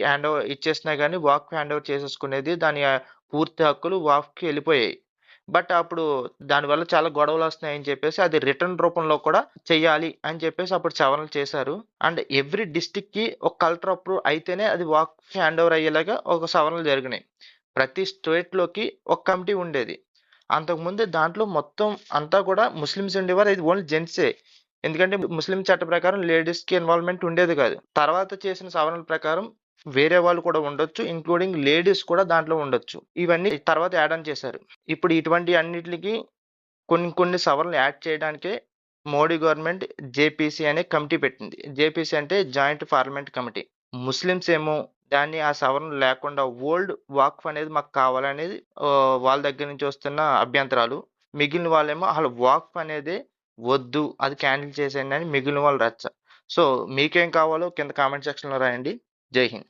Hand over ఇచ్చేసినా గాని వక్ఫ్ hand over చేసేసుకునేది. దాని పూర్తి హక్కులు వక్ఫ్‌కి ఎళ్ళిపోయాయి. బట్ అప్పుడు దానివల్ల చాలా గొడవలొస్తున్నాయని చెప్పేసి అది రిటర్న్ రూపంలో కూడా చెయ్యాలి అని చెప్పేసి అప్పుడు సవరణలు చేశారు. అండ్ ఎవ్రీ డిస్ట్రిక్ట్‌కి ఒక కలెక్టర్ అప్రూవ్ అయితేనే అది వక్ఫ్ హ్యాండ్ ఓవర్ అయ్యేలాగా ఒక సవరణలు జరిగినాయి. ప్రతి స్టేట్‌లోకి ఒక కమిటీ ఉండేది. అంతకుముందు దాంట్లో మొత్తం అంతా కూడా ముస్లిమ్స్ ఉండేవారు. ఇది ఓన్లీ జెంట్సే. ఎందుకంటే ముస్లిం చట్ట ప్రకారం లేడీస్‌కి ఇన్వాల్వ్‌మెంట్ ఉండేది కాదు. తర్వాత చేసిన సవరణల ప్రకారం వేరే వాళ్ళు కూడా ఉండొచ్చు. ఇంక్లూడింగ్ లేడీస్ కూడా దాంట్లో ఉండొచ్చు. ఇవన్నీ తర్వాత యాడ్ ఆన్ చేశారు. ఇప్పుడు ఇటువంటి అన్నిట్లికి కొన్ని కొన్ని సవరణలు యాడ్ చేయడానికే మోడీ గవర్నమెంట్ జేపీసీ అనే కమిటీ పెట్టింది. జేపీసీ అంటే జాయింట్ పార్లమెంట్ కమిటీ. ముస్లిమ్స్ ఏమో దాన్ని ఆ సవరణ లేకుండా ఓల్డ్ వక్ఫ్ అనేది మాకు కావాలనేది వాళ్ళ దగ్గర నుంచి వస్తున్న అభ్యంతరాలు. మిగిలిన వాళ్ళేమో అసలు వక్ఫ్ అనేదే వద్దు, అది క్యాన్సిల్ చేసేయండి అని మిగిలిన వాళ్ళు రచ్చ. సో మీకేం కావాలో కింద కామెంట్ సెక్షన్‌లో రాయండి. జై హింద్.